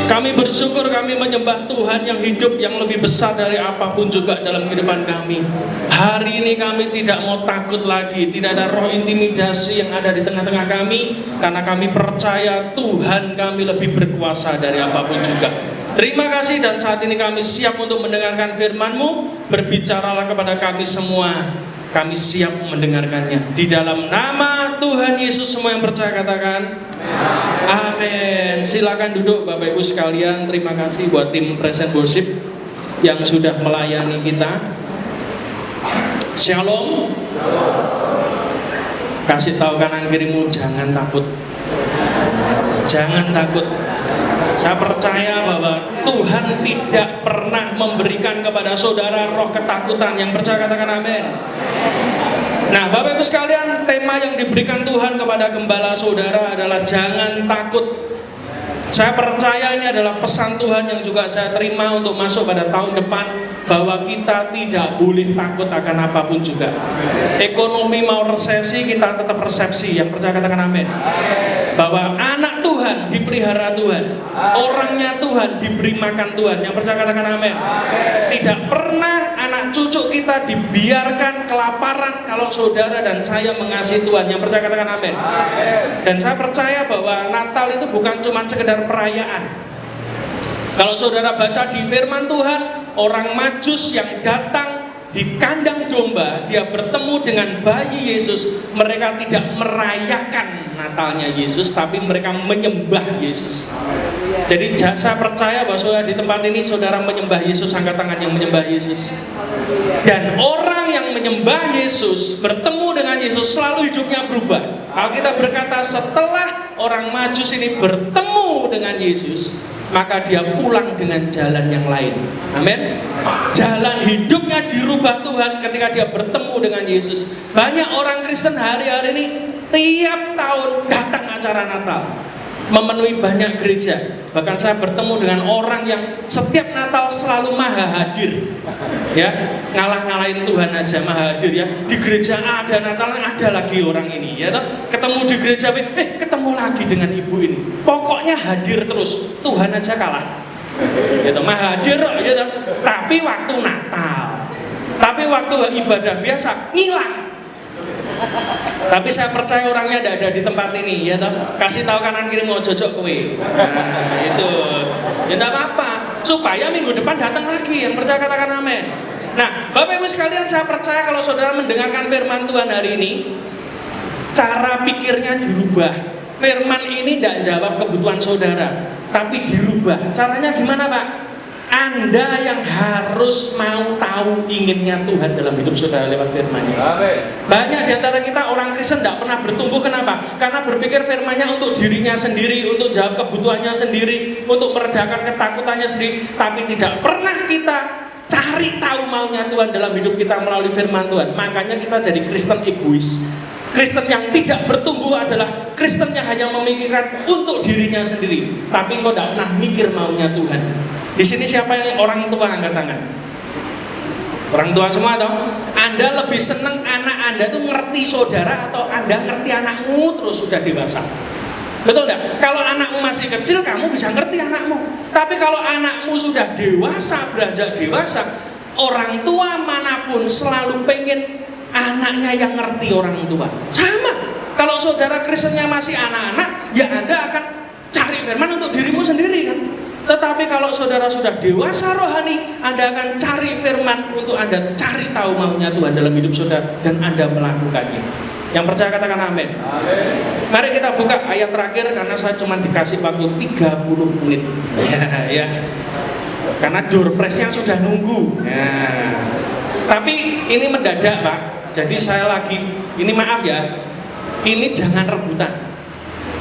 Kami bersyukur, kami menyembah Tuhan yang hidup, yang lebih besar dari apapun juga dalam kehidupan kami. Hari ini kami tidak mau takut lagi, tidak ada roh intimidasi yang ada di tengah-tengah kami, karena kami percaya Tuhan kami lebih berkuasa dari apapun juga. Terima kasih, dan saat ini kami siap untuk mendengarkan firman-Mu. Berbicaralah kepada kami semua, kami siap mendengarkannya. Di dalam nama Tuhan Yesus, semua yang percaya katakan amin. Silakan duduk Bapak Ibu sekalian. Terima kasih buat tim Present Worship yang sudah melayani kita. Shalom. Kasih tahu kanan kirimu, jangan takut. Jangan takut. Saya percaya bahwa Tuhan tidak pernah memberikan kepada saudara roh ketakutan. Yang percaya katakan amin. Nah, Bapak Ibu sekalian, tema yang diberikan Tuhan kepada gembala saudara adalah jangan takut. Saya percaya ini adalah pesan Tuhan yang juga saya terima untuk masuk pada tahun depan, bahwa kita tidak boleh takut akan apapun juga. Ekonomi mau resesi, kita tetap resepsi. Yang percaya katakan amin. Bahwa anak Tuhan dipelihara Tuhan, orangnya Tuhan diberi makan Tuhan. Yang percaya katakan amin. Tidak pernah anak cucu kita dibiarkan kelaparan kalau saudara dan saya mengasihi Tuhan. Yang percaya katakan amin. Dan saya percaya bahwa Natal itu bukan cuma sekedar perayaan. Kalau saudara baca di firman Tuhan, orang Majus yang datang di kandang domba, dia bertemu dengan bayi Yesus. Mereka tidak merayakan Natalnya Yesus, tapi mereka menyembah Yesus. Jadi saya percaya bahwa saudara di tempat ini, saudara menyembah Yesus. Angkat tangan yang menyembah Yesus. Dan orang yang menyembah Yesus, bertemu dengan Yesus, selalu hidupnya berubah. Alkitab berkata, setelah orang Majus ini bertemu dengan Yesus, maka dia pulang dengan jalan yang lain. Amin. Jalan hidupnya dirubah Tuhan ketika dia bertemu dengan Yesus. Banyak orang Kristen hari-hari ini tiap tahun datang acara Natal, memenuhi banyak gereja. Bahkan saya bertemu dengan orang yang setiap Natal selalu maha hadir, ya, ngalah-ngalahin Tuhan aja, maha hadir, ya. Di gereja A ada Natal, ada lagi orang ini, ya, ketemu di gereja B, ketemu lagi dengan ibu ini. Pokoknya hadir terus, Tuhan aja kalah, gitu, maha hadir, gitu. Tapi waktu Natal, tapi waktu ibadah biasa ngilang. Tapi saya percaya orangnya tidak ada di tempat ini, ya toh. Kasih tahu kanan kiri mau jojok kue. Nah, itu. Ya tidak apa-apa, supaya minggu depan datang lagi. Yang percaya katakan amin. Nah, Bapak Ibu sekalian, saya percaya kalau saudara mendengarkan firman Tuhan hari ini, cara pikirnya dirubah. Firman ini tidak jawab kebutuhan saudara, tapi dirubah. Caranya gimana, Pak? Anda yang harus mau tahu inginnya Tuhan dalam hidup saudara lewat firman-Nya. Banyak di antara kita orang Kristen tidak pernah bertumbuh. Kenapa? Karena berpikir firman-Nya untuk dirinya sendiri, untuk jawab kebutuhannya sendiri, untuk meredakan ketakutannya sendiri. Tapi tidak pernah kita cari tahu maunya Tuhan dalam hidup kita melalui firman Tuhan. Makanya kita jadi Kristen egois. Kristen yang tidak bertumbuh adalah Kristen yang hanya memikirkan untuk dirinya sendiri, tapi kok tidak pernah mikir maunya Tuhan. Di sini siapa yang orang tua, angkat tangan? Orang tua semua toh? Anda lebih senang anak Anda tuh ngerti saudara, atau Anda ngerti anakmu terus sudah dewasa? Betul enggak? Kalau anakmu masih kecil, kamu bisa ngerti anakmu. Tapi kalau anakmu sudah dewasa, beranjak dewasa, orang tua manapun selalu pengen anaknya yang ngerti orang tua. Sama. Kalau saudara Kristennya masih anak-anak, ya Anda akan cari firman untuk dirimu sendiri, kan? Tetapi kalau saudara sudah dewasa rohani, Anda akan cari firman untuk Anda cari tahu maunya Tuhan dalam hidup saudara, dan Anda melakukannya. Yang percaya katakan amin. Amin. Mari kita buka ayat terakhir, karena saya cuma dikasih waktu 30 menit. Ya. Karena door prize-nya sudah nunggu. Ya. Tapi ini mendadak, Pak. Jadi saya lagi, ini maaf ya, ini jangan rebutan.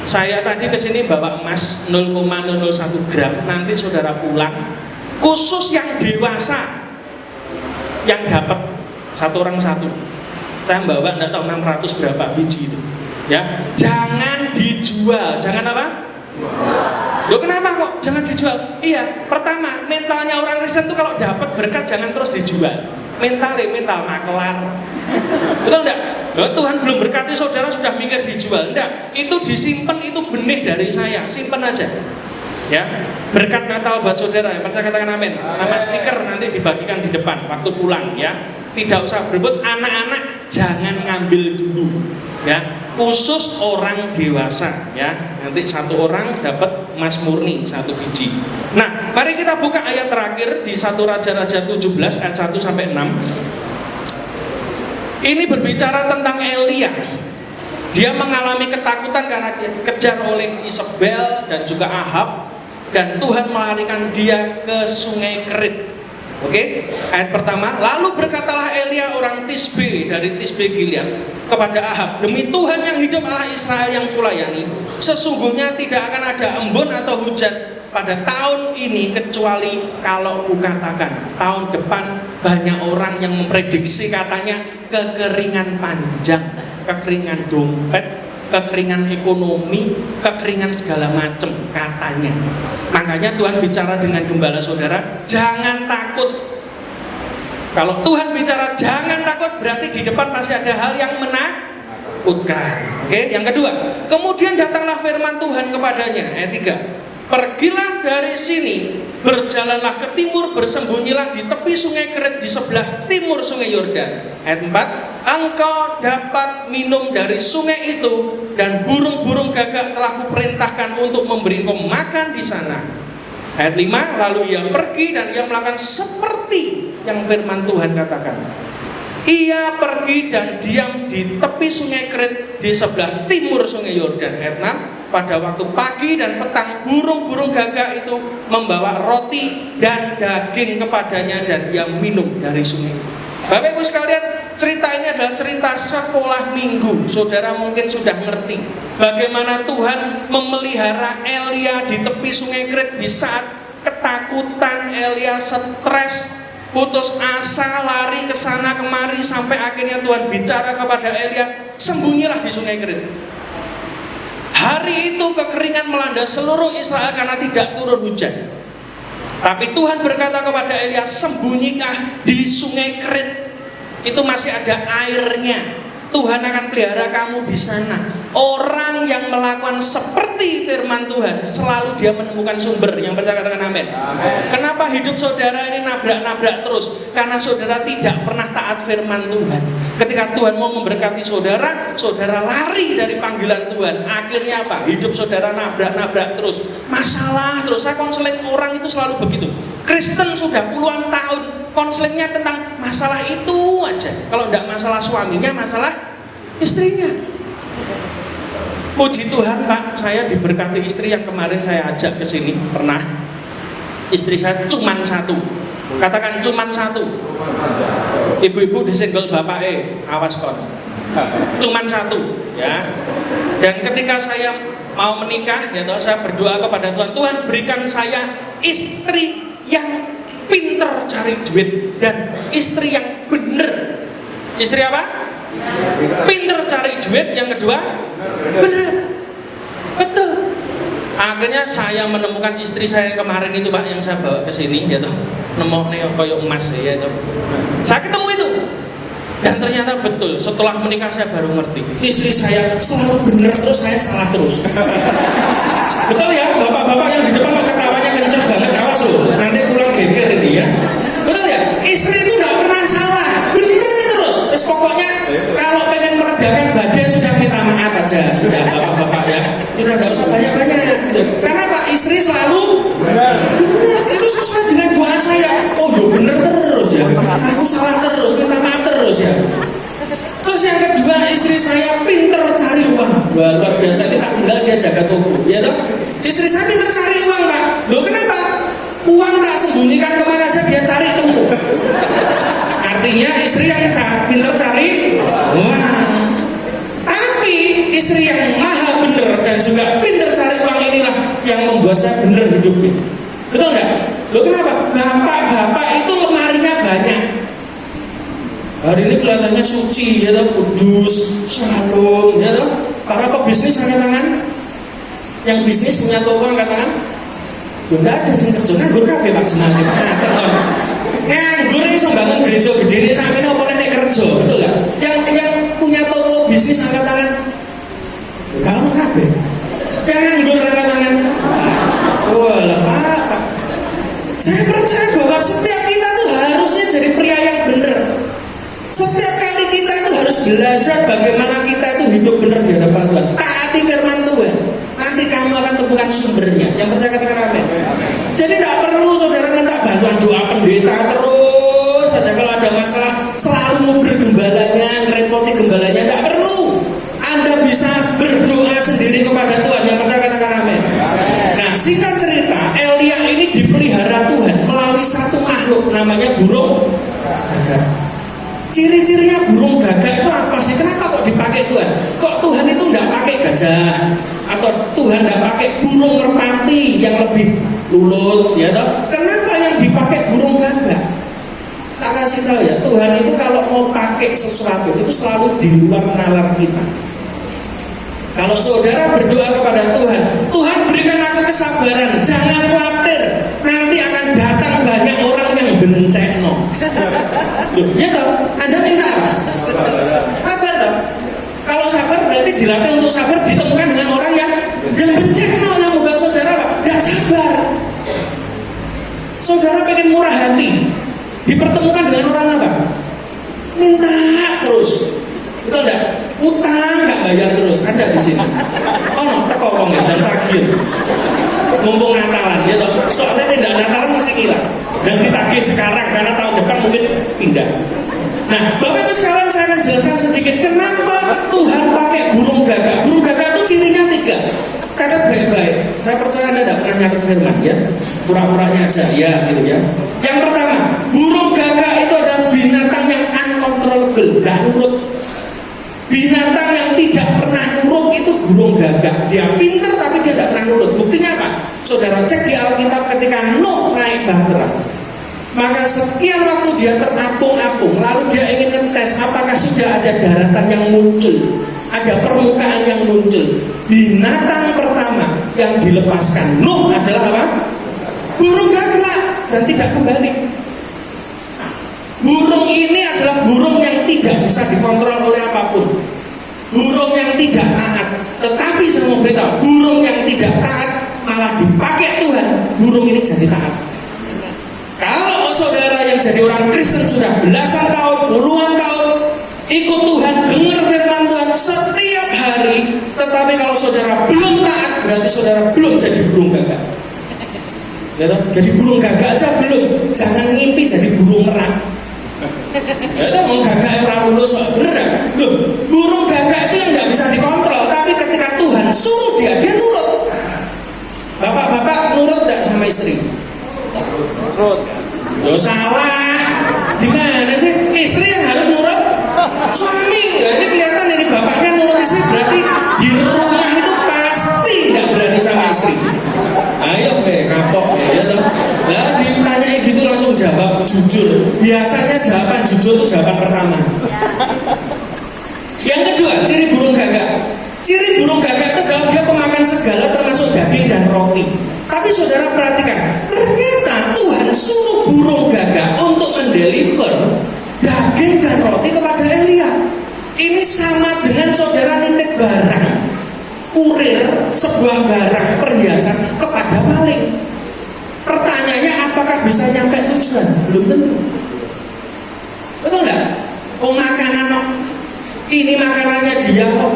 Saya tadi kesini bawa emas 0,001 gram. Nanti saudara pulang, khusus yang dewasa yang dapat satu orang satu. Saya bawa tidak tahu 600 berapa biji itu. Ya, jangan dijual. Jangan apa? Loh, kenapa kok jangan dijual? Iya, pertama, mentalnya orang Kristen itu kalau dapat berkat jangan terus dijual. Mental makelar. Betul enggak? Loh, Tuhan belum berkati saudara sudah mikir dijual. Enggak, itu disimpan, itu benih dari saya, simpan aja. Ya, berkat Natal buat saudara, yang percaya katakan amin. Sama stiker nanti dibagikan di depan waktu pulang ya. Tidak usah berebut, anak-anak jangan ngambil dulu ya. Khusus orang dewasa ya. Nanti satu orang dapat emas murni 1 biji. Nah, mari kita buka ayat terakhir di 1 Raja-Raja 17 ayat 1 sampai 6. Ini berbicara tentang Elia. Dia mengalami ketakutan karena dia dikejar oleh Isabel dan juga Ahab. Dan Tuhan melarikan dia ke sungai Kerit. Oke, ayat pertama. Lalu berkatalah Elia orang Tisbe dari Tisbe Gilead kepada Ahab, demi Tuhan yang hidup Allah Israel yang kulayani, sesungguhnya tidak akan ada embun atau hujan pada tahun ini kecuali kalau kukatakan. Tahun depan banyak orang yang memprediksi katanya kekeringan panjang, kekeringan dompet, kekeringan ekonomi, kekeringan segala macam katanya. Makanya Tuhan bicara dengan gembala saudara, jangan takut. Kalau Tuhan bicara jangan takut, berarti di depan pasti ada hal yang menakutkan. Oke, yang kedua, kemudian datanglah firman Tuhan kepadanya, ayat 3. Pergilah dari sini, berjalanlah ke timur, bersembunyilah di tepi sungai Kerit di sebelah timur sungai Yordan. Ayat 4. Engkau dapat minum dari sungai itu, dan burung-burung gagak telah kuperintahkan untuk memberi engkau makan di sana. Ayat 5. Lalu ia pergi dan ia melakukan seperti yang firman Tuhan katakan. Ia pergi dan diam di tepi sungai Kerit di sebelah timur sungai Yordan. Ayat 6. Pada waktu pagi dan petang, burung-burung gagak itu membawa roti dan daging kepadanya, dan ia minum dari sungai. Bapak Ibu sekalian, cerita ini adalah cerita sekolah minggu. Saudara mungkin sudah ngerti bagaimana Tuhan memelihara Elia di tepi sungai Kerit di saat ketakutan. Elia stres, putus asa, lari ke sana kemari, sampai akhirnya Tuhan bicara kepada Elia, sembunyilah di sungai Kerit. Hari itu kekeringan melanda seluruh Israel karena tidak turun hujan. Tapi Tuhan berkata kepada Elia, sembunyilah di sungai Kerit. Itu masih ada airnya. Tuhan akan pelihara kamu di sana. Orang yang melakukan seperti firman Tuhan, selalu dia menemukan sumber. Yang percaya katakan amin. Kenapa hidup saudara ini nabrak-nabrak terus? Karena saudara tidak pernah taat firman Tuhan. Ketika Tuhan mau memberkati saudara, saudara lari dari panggilan Tuhan. Akhirnya apa? Hidup saudara nabrak-nabrak terus. Masalah terus. Saya konseling orang itu selalu begitu. Kristen sudah puluhan tahun, konselingnya tentang masalah itu aja. Kalau tidak masalah suaminya, masalah istrinya. Puji Tuhan Pak, saya diberkati istri yang kemarin saya ajak ke sini. Pernah. Istri saya cuman satu. Katakan cuman satu. Ibu-ibu disenggol bapake, awas kon. Cuman satu, ya. Dan ketika saya mau menikah, ya toh, saya berdoa kepada Tuhan, Tuhan berikan saya istri yang pinter cari duit dan istri yang bener. Istri apa? Pinter cari duit. Yang kedua, bener. Betul. Akhirnya saya menemukan istri saya kemarin itu Pak, yang saya bawa ke sini, ya toh. Nemokne koyo emas ya toh. Saya ketemu itu. Dan ternyata betul, setelah menikah saya baru ngerti. Istri saya selalu bener terus, saya salah terus. Betul ya, bapak-bapak yang di depan ketawanya kenceng banget, awas loh, nanti pulang geger ini ya. Betul ya, istri itu tidak pernah salah, bener terus. Terus pokoknya kalau pengen meredakan badai sudah minta maaf aja, sudah bapak-bapak ya, sudah tidak usah banyak-banyak. Karena Pak, istri selalu bener. Itu sesuai dengan doa saya. Oh ya bener terus ya, aku salah terus, minta maaf terus ya. Terus yang kedua, istri saya pinter cari uang. Luar biasa, ini tak tinggal dia jaga toko, ya toh? Istri saya pinter cari uang Pak. Loh kenapa? Uang tak sembunyikan kemana aja dia cari temu. Artinya istri yang pinter cari uang. Tapi istri yang maha bener dan juga pinter cari uang inilah yang membuat saya bener hidupnya. Betul nggak? Loh kenapa? Bapak-bapak itu lemarinya banyak. Hari ini kelihatannya suci, ya toh, kudus, shalom, ya toh. Para pebisnis angkat tangan. Yang bisnis punya toko angkat tangan. Tidak ada yang kerja nganggur kabeh Pak jenenge. Nganggur ini sumbangan gereja gede ini sampe ini apa nek kerja, betul nggak? Yang punya toko bisnis angkat tangan. Kamu kabeh. Yang nganggur angkat tangan. Wah, Saya percaya bahwa setiap kita tuh harusnya jadi pria yang benar. Setiap kali kita itu harus belajar bagaimana kita itu hidup benar di hadapan Tuhan. Taati firman Tuhan. Nanti kamu akan temukan sumbernya. Yang percaya katakan amin. Jadi tidak perlu saudara minta bantuan doa pendeta terus saja kalau ada masalah selalu mau bergembalanya, ngerepoti gembalanya. Tidak perlu. Anda bisa berdoa sendiri kepada Tuhan. Yang percaya katakan amin. Nah, singkat cerita, Elia ini dipelihara Tuhan melalui satu makhluk namanya burung gagak. Ciri-cirinya burung gagak itu apa sih? Kenapa kok dipakai Tuhan? Kok Tuhan itu tidak pakai gajah? Atau Tuhan tidak pakai burung merpati yang lebih lulut? Ya toh? Kenapa yang dipakai burung gagak? Tak kasih tahu ya, Tuhan itu kalau mau pakai sesuatu itu selalu di luar nalar kita. Kalau saudara berdoa kepada Tuhan, Tuhan berikan aku kesabaran, jangan khawatir, nanti akan datang banyak orang yang bencekno. Ya toh, Anda minta apa? Sabar toh. Kalau sabar berarti dilatih untuk sabar ditemukan dengan orang yang bencekno, yang membuat saudara apa? Gak sabar. Saudara pengen murah hati, dipertemukan dengan orang apa? Minta terus. Betul enggak? Utang nggak bayar terus, ada di sini. Oh no, tekokong ya dan tagih. Mumpung Natalan, ya toh. Soalnya tidak Natalan mesti hilang dan ditagih sekarang karena tahun depan mungkin pindah. Nah, Bapak Ibu sekarang saya akan jelaskan sedikit kenapa Tuhan pakai burung gagak. Burung gagak itu cirinya 3. Catat baik-baik. Saya percaya Anda tidak pernah nyatet firman ya. Pura-puranya aja ya gitu ya. Yang pertama, burung gagak itu adalah binatang yang uncontrollable, nggak nurut. Binatang yang tidak pernah nurut itu burung gagak. Dia pintar tapi dia tidak pernah nurut. Buktinya apa? Saudara cek di Alkitab ketika Nuh naik bahtera. Maka sekian waktu dia terapung-apung, lalu dia ingin ngetes apakah sudah ada daratan yang muncul, ada permukaan yang muncul. Binatang pertama yang dilepaskan Nuh adalah apa? Burung gagak dan tidak kembali. Burung ini adalah burung yang tidak bisa dikontrol oleh apapun. Burung yang tidak taat. Tetapi saya mau beritahu, burung yang tidak taat malah dipakai Tuhan. Burung ini jadi taat. Kalau saudara yang jadi orang Kristen sudah belasan tahun, puluhan tahun ikut Tuhan, dengar firman Tuhan setiap hari, tetapi kalau saudara belum taat, berarti saudara belum jadi burung gagak. Ya, jadi burung gagak aja belum. Jangan ngimpi jadi burung merak. Ya itu mau gagak orang lulus bener. Burung gagak itu yang nggak bisa dikontrol, tapi ketika Tuhan suruh dia nurut. Bapak-bapak nurut nggak sama istri? Nurut. Loh salah. Gimana sih? Istri yang harus nurut suami. Ya, ini kelihatan ini bapaknya nurut istri, berarti di rumah itu pasti nggak berani sama istri. Ayo kapok ya toh. Nah, ditanyai gitu langsung jawab jujur. Biasanya jawaban jujur itu jawaban pertama. Yang kedua, ciri burung gagak. Ciri burung gagak itu adalah dia pemakan segala termasuk daging dan roti. Tapi saudara perhatikan, ternyata Tuhan suruh burung gagak untuk mendeliver daging dan roti kepada Elia. Ini sama dengan saudara nitip barang, kurir sebuah barang perhiasan kepada maling. Pertanyaannya apakah bisa nyampe tujuan? Belum tentu. Betul enggak? Oh makanan ini makanannya dia kok.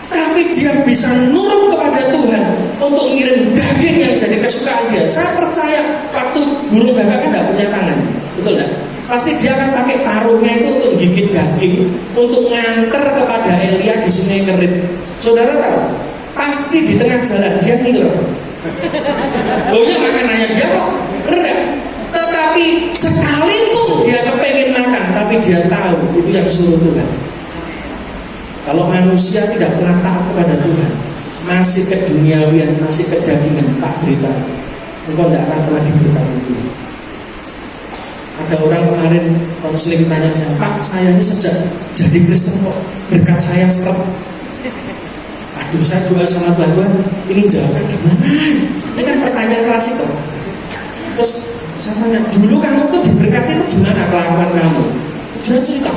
Tapi dia bisa nurut kepada Tuhan untuk ngirim daging yang jadi kesukaan dia. Saya percaya waktu burung gagak kan tidak punya tangan. Betul enggak? Pasti dia akan pakai paruhnya itu untuk gigit daging, untuk nganter kepada Elia di Sungai Kerit. Saudara tahu? Pasti di tengah jalan dia ngiler. Pokoknya makanannya dia kok benar. Tetapi sekalipun dia kepengen makan, tapi dia tahu itu yang suruh Tuhan. Kalau manusia tidak pernah taat kepada Tuhan, masih keduniawian, masih kedagingan, tak berita. Engkau tidak akan pernah diberkati Tuhan. Ada orang kemarin konseling tanya saya, Pak, saya ini sejak jadi Kristen kok berkat saya seret. Aduh, saya doa sama Tuhan, ini jawabnya gimana? Ini kan pertanyaan klasik. Terus saya tanya, dulu kamu tuh diberkati itu gimana kelakuan kamu? Dia cerita,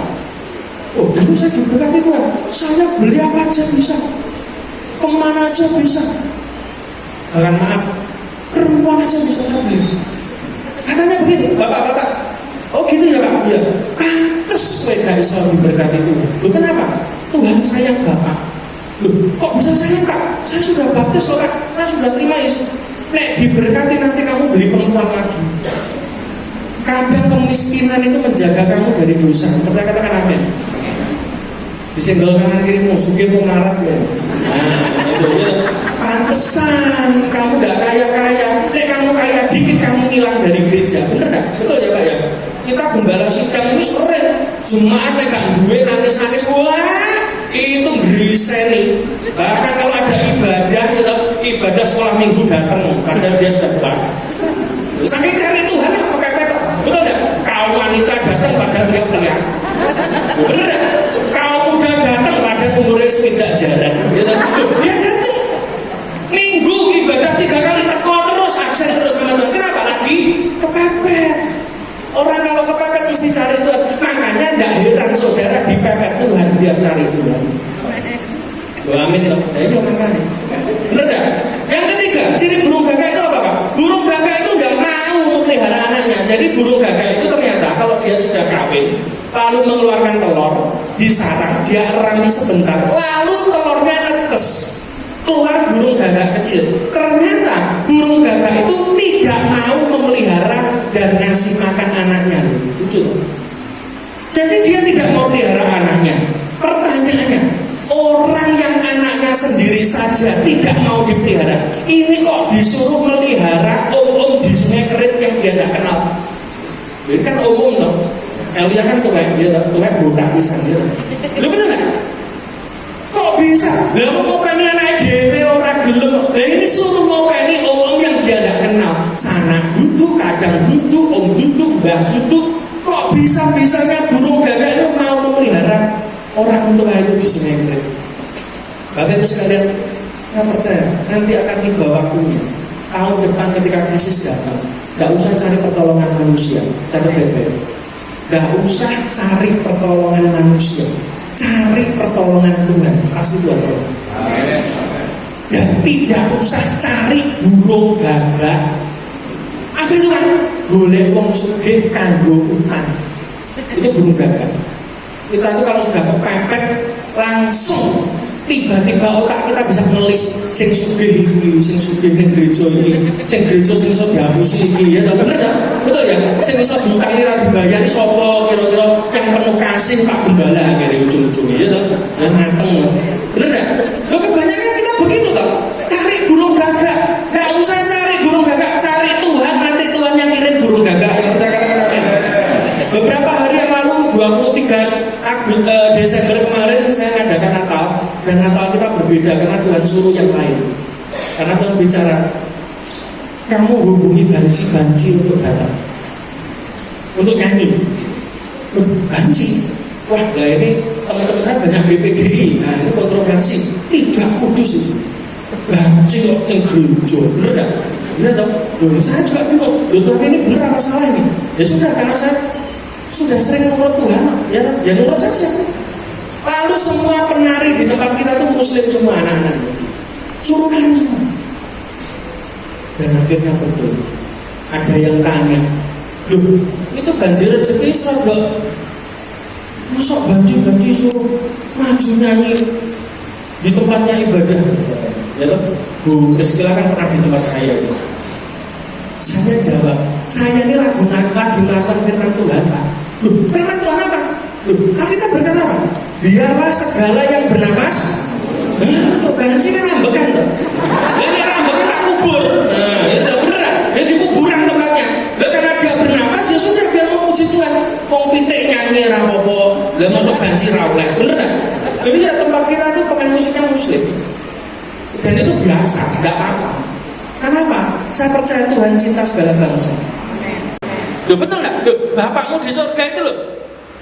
oh dulu saya diberkati Tuhan, saya beli apa aja bisa, kemana aja bisa. Maaf, perempuan aja bisa beli. Katanya begitu, bapak-bapak. Oh gitu ya Pak? Iya. Pantes kowe gak iso diberkati Tuhan. Loh kenapa? Tuhan sayang Bapak. Loh kok bisa sayang Kak? Saya sudah baptis loh Kak. Saya sudah terima Yesus. Nek diberkati nanti kamu beli perempuan lagi. Kadang kemiskinan itu menjaga kamu dari dosa. Percaya katakan amin. Disenggol kanan kirimu, sugih mau marah ya. Nah, itu ya. Pantesan kamu gak kaya-kaya. Nek kamu kaya dikit kamu hilang dari gereja. Bener gak? Betul ya Pak ya? Kita gembala sidang ini sore Jumat gak duwe nangis-nangis. Wah, itu beriseni. Bahkan kalau ada ibadah sekolah minggu datang, padahal dia sudah pulang. Saking cari Tuhan kepepet. Betul gak? Kaum wanita datang padahal dia pria. Bener gak? Kaum muda datang padahal umurnya tidak jalan. Dia datang minggu ibadah 3 kali teko terus absen terus sama Tuhan. Kenapa? Lagi kepepet. Orang kalau kepepet mesti cari Tuhan. Makanya tidak heran saudara dipepet Tuhan biar cari Tuhan. Amin loh. Nah itu makanya. Benar tak? Yang ketiga, ciri burung gagak itu apa Pak? Burung gagak itu tidak mau memelihara anaknya. Jadi burung gagak itu ternyata kalau dia sudah kawin, lalu mengeluarkan telur di sarang, dia erami sebentar, lalu telurnya netes. Keluar burung gagak kecil. Ternyata burung gagak itu tidak mau memelihara dan ngasih makan anaknya. Lucu. Jadi dia tidak mau melihara anaknya. Pertanyaannya, orang yang anaknya sendiri saja tidak mau dipelihara, ini kok disuruh melihara om-om di Sungai Kerit yang dia tidak kenal? Ini kan om-om loh. Elia kan tuwek, dia tuwek botak pisan dia. Lu bener nggak? Kok bisa? Lah mau ngopeni anak dhewe ora gelem. Lah ini suruh ngopeni om yang dia tidak kenal. Sana duduk, kadang duduk, om duduk, mbah duduk. Kok bisa-bisanya burung gagak itu mau memelihara orang untuk air di Sungai Kerit? Bapak Ibu sekalian, saya percaya nanti akan tiba waktunya. Tahun depan ketika krisis datang, tidak usah cari pertolongan manusia, cari baik-baik. Tidak usah cari pertolongan manusia, cari pertolongan Tuhan. Pasti Tuhan tolong. Dan tidak usah cari burung gagak. Apa itu kan? Boleh wong sugih kanggo utang. Itu burung gagak. Kita itu kalau sudah kepepet langsung tiba-tiba otak kita bisa ngelis sing sugih iki, sing sugih ning gereja iki, sing gereja sing iso dihapusi iki, ya bener ya? Betul ya? Sing iso diutangi ra dibayari sapa kira-kira yang penuh kasih Pak Gembala ngene ujung-ujungnya ya toh. Ya mateng loh. Bener ya? Loh kebanyakan kita begitu toh. Cari burung gagak. Enggak usah cari burung gagak, cari Tuhan, nanti Tuhan yang kirim burung gagak yang percaya. Beberapa hari yang lalu 23 Desember kemarin saya mengadakan Natal, dan Natal kita berbeda karena Tuhan suruh yang lain. Karena Tuhan bicara, kamu hubungi banci-banci untuk datang, untuk nyanyi. Banci, wah lah ini teman-teman saya banyak BPDI, nah ini kontroversi, tidak kudus itu. Banci kok yang gereja, bener gak? Bener dong. Saya juga bingung, Tuhan ini bener apa salah ini? Ya sudah, karena saya sudah sering menurut Tuhan, ya nurut saja. Lalu semua penari di tempat kita itu muslim semua, anak-anak suruh nari semua. Dan akhirnya betul, ada yang tanya, loh itu banjir rezeki seragam, masa banci-banci suruh maju nyanyi di tempatnya ibadah? Ya toh, Bu Rizkyla kan pernah di tempat saya. Saya jawab, saya ini lagi melakukan firman Tuhan Pak. Loh, firman Tuhan apa? Loh, kan kita berkata apa? Biarlah segala yang bernapas. Banci kan rambekan loh. Ini rambekan tak kubur. Nah, itu beneran. Dia di kuburan tempatnya. Lah karena dia bernapas ya sudah dia memuji Tuhan. Wong pitik nyanyi ra apa-apa. Lah masuk banci ra oleh. Beneran. Jadi ya tempat kita itu pemain musiknya muslim. Dan itu biasa, enggak apa-apa. Kenapa? Saya percaya Tuhan cinta segala bangsa. Loh betul nggak? Loh, bapakmu di surga itu loh